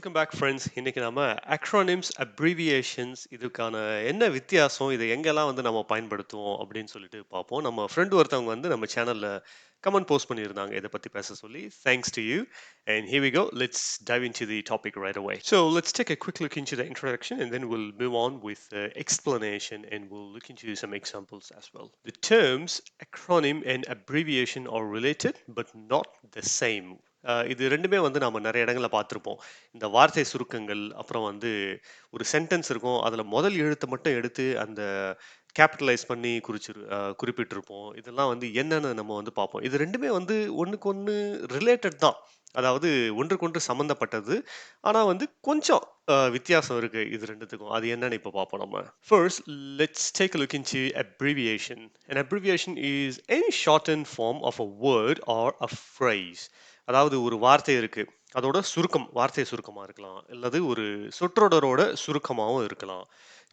Welcome back friends. இன்னைக்கு நம்ம அக்ரானிம்ஸ் abbreviations இதுக்கான என்ன வித்தியாசம், இதை எங்கெல்லாம் வந்து நம்ம பயன்படுத்துவோம் அப்படின்னு சொல்லிட்டு பார்ப்போம். நம்ம ஃப்ரெண்ட் ஒருத்தவங்க வந்து நம்ம சேனல்ல கமெண்ட் போஸ்ட் பண்ணியிருந்தாங்க இதை பத்தி பேச சொல்லி. Thanks to you. And here we go. Let's dive into the topic right away. So let's take a quick look into the introduction and then we'll move on with the explanation and we'll look into some examples as well. The terms acronym and abbreviation are related but not the same. இது ரெண்டுமே வந்து நம்ம நிறைய இடங்கள்ல பார்த்துருப்போம். இந்த வார்த்தை சுருக்கங்கள், அப்புறம் வந்து ஒரு சென்டென்ஸ் இருக்கும். அதுல முதல் எழுத்த மட்டும் எடுத்து அந்த கேப்பிட்டலைஸ் பண்ணி குறிப்பிட்டிருப்போம். இதெல்லாம் வந்து என்னன்னு நம்ம வந்து பார்ப்போம். இது 2மே வந்து ஒண்ணுக்கு ஒண்ணு ரிலேட்டட் தான். அதாவது ஒன்றுக்கொன்று சம்மந்தப்பட்டது. ஆனா வந்து கொஞ்சம் வித்தியாசம் இருக்கு இது 2த்துக்கும். அது என்னன்னு இப்ப பார்ப்போம் நம்ம. First, let's take a look into abbreviation. An abbreviation is any shortened form of a word or a phrase. அதாவது ஒரு வார்த்தை இருக்கு. அதோட சுருக்கம், வார்த்தை சுருக்கமா இருக்கலாம். அல்லது ஒரு சொற்றொடரோட சுருக்கமாவும் இருக்கலாம்.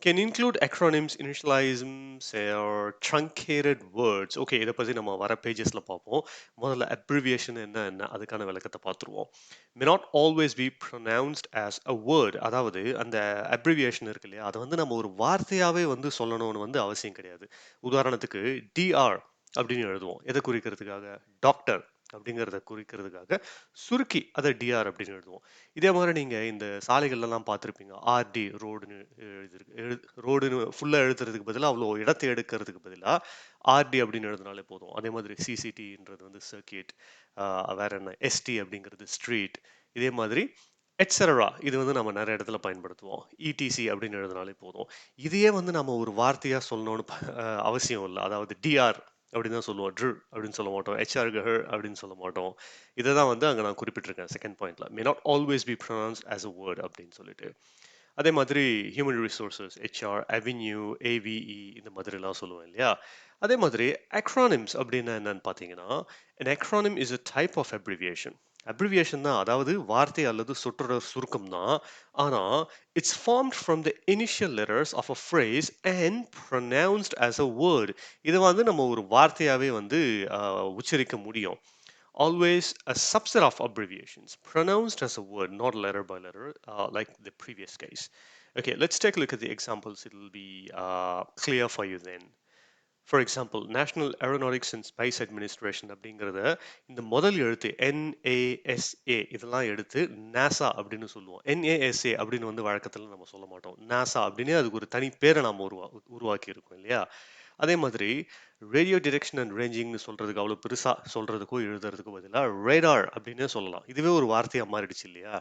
Can include acronyms, initialisms or truncated words. Okay, இத பத்தி நம்ம வர பேஜஸ்ல பார்ப்போம். முதல்ல அப்ரிவியேஷன் என்ன அதுக்கான விளக்கத்தை பார்த்துருவோம். May not always be pronounced as a word. அதாவது அந்த அப்ரிவியேஷன் இருக்கு இல்லையா, அதை வந்து நம்ம ஒரு வார்த்தையாவே வந்து சொல்லணும்னு வந்து அவசியம் கிடையாது. உதாரணத்துக்கு டிஆர் அப்படின்னு எழுதுவோம். எதை குறிக்கிறதுக்காக? டாக்டர் அப்படிங்கிறத குறிக்கிறதுக்காக சுருக்கி அதை டிஆர் அப்படின்னு எழுதுவோம். இதே மாதிரி நீங்க இந்த சாலைகள்லாம் பார்த்துருப்பீங்க. ஆர்டி ரோடுன்னு ரோடுன்னு ஃபுல்லா எழுதுறதுக்கு பதிலா அவ்வளோ இடத்தை எடுக்கிறதுக்கு பதிலா ஆர்டி அப்படின்னு எழுதினாலே போதும். அதே மாதிரி சிசிடின்றது வந்து சர்க்கியூட், வேற என்ன எஸ்டி அப்படிங்கிறது ஸ்ட்ரீட். இதே மாதிரி எட்ஸெட்ரா இது வந்து நம்ம நிறைய இடத்துல பயன்படுத்துவோம். இடிசி அப்படின்னு எழுதினாலே போதும். இதையே வந்து நம்ம ஒரு வார்த்தையா சொல்லணும்னு அவசியம் இல்லை. அதாவது டிஆர் அப்படின்னு தான் சொல்லுவோம். ட்ரு அப்படின்னு சொல்ல மாட்டோம். ஹெச்ஆருக்கு ஹர் அப்படின்னு சொல்ல மாட்டோம். இதை தான் வந்து அங்கே நான் குறிப்பிட்டிருக்கேன் செகண்ட் பாயிண்ட்ல. May not always be pronounced as a word அப்படின்னு சொல்லிட்டு. அதே மாதிரி ஹியூமன் ரிசோர்சஸ், ஹெச்ஆர், அவென்யூ, ஏவிஇ இந்த மாதிரிலாம் சொல்லுவோம் இல்லையா. அதே மாதிரி அக்ரானிம்ஸ் அப்படின்னா என்னன்னு பார்த்தீங்கன்னா, an acronym is a type of abbreviation. Abbreviation தான், அதாவது வார்த்தை அல்லது சொற்றொடர் சுருக்கம் தான். ஆனா it's formed from the initial letters of a phrase and pronounced as a word. இதை வந்து நம்ம ஒரு வார்த்தையாவே வந்து உச்சரிக்க முடியும். Always a subset of abbreviations pronounced as a word, not letter by letter, like the previous case. Okay, let's take a look at the examples. It'll be clear for you then. For example, National Aeronautics and Space Administration அப்படிங்கிறத இந்த முதல் எழுத்து NASA இதெல்லாம் எடுத்து NASA அப்படின்னு சொல்லுவோம். NASA அப்படின்னு வந்து வழக்கத்தில் நம்ம சொல்ல மாட்டோம். NASA அப்படின்னு அதுக்கு ஒரு தனி பேரை நாம உருவாக்கி இருக்கோம் இல்லையா. அதே மாதிரி ரேடியோ டிடெக்ஷன் அண்ட் ரேஞ்சிங்னு சொல்றதுக்கு அவ்வளோ பெருசா சொல்றதுக்கோ எழுதுறதுக்கோ பதிலாக ரேடார் அப்படின்னே சொல்லலாம். இதுவே ஒரு வார்த்தையா மாறிடுச்சு இல்லையா.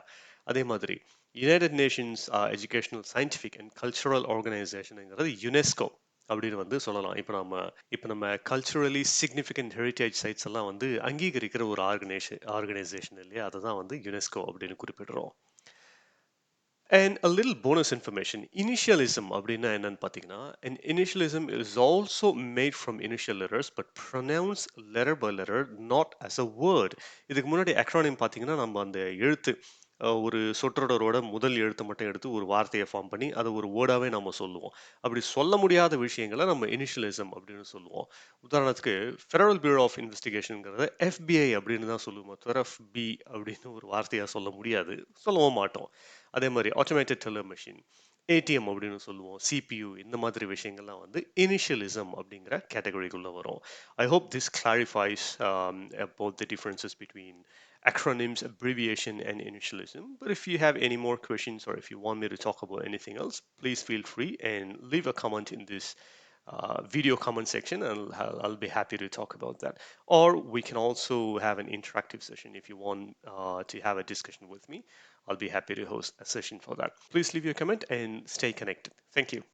அதே மாதிரி United Nations Educational Scientific and Cultural ஆர்கனைசேஷனுங்கிறது யுனெஸ்கோ அப்படின்னு வந்து சொல்லலாம். இப்போ நம்ம கல்ச்சுரலி சிக்னிஃபிகண்ட் ஹெரிட்டேஜ் சைட்ஸ் எல்லாம் வந்து அங்கீகரிக்கிற ஒரு ஆர்கனைசேஷன் இல்லையா, அதை தான் வந்து யுனெஸ்கோ அப்படின்னு குறிப்பிடுறோம். And a little bonus information, initialism அப்படின்னா என்னன்னு பார்த்தீங்கன்னா, an initialism is also made from initial letters but pronounced letter by letter, not as a word. இதுக்கு முன்னாடி acronym பார்த்தீங்கன்னா, நம்ம அந்த எழுத்து ஒரு சொற்றொடரோட முதல் எழுத்தை மட்டும் எடுத்து ஒரு வார்த்தையை ஃபார்ம் பண்ணி அதை ஒரு வேர்டாவே நம்ம சொல்லுவோம். அப்படி சொல்ல முடியாத விஷயங்களை நம்ம இனிஷியலிசம் அப்படின்னு சொல்லுவோம். உதாரணத்துக்கு ஃபெடரல் பியூரோ ஆஃப் இன்வெஸ்டிகேஷனுங்கிறத FBI அப்படின்னு தான் சொல்லுவோம். தவிர FB அப்படின்னு ஒரு வார்த்தையா சொல்ல முடியாது, சொல்லவும் மாட்டோம். அதே மாதிரி ஆட்டோமேட்டட் டெல்லர் மெஷின், ஏடிஎம் அப்படின்னு சொல்லுவோம், சிபியூ, இந்த மாதிரி விஷயங்கள்லாம் வந்து இனிஷியலிசம் அப்படிங்கிற கேட்டகரிக்குள்ள வரும். I hope this clarifies about the differences between acronyms, abbreviation, and initialism. But if you have any more questions or if you want me to talk about anything else, please feel free and leave a comment in this video comment section, and I'll be happy to talk about that. Or we can also have an interactive session if you want to have a discussion with me. I'll be happy to host a session for that. Please leave your comment and stay connected. Thank you.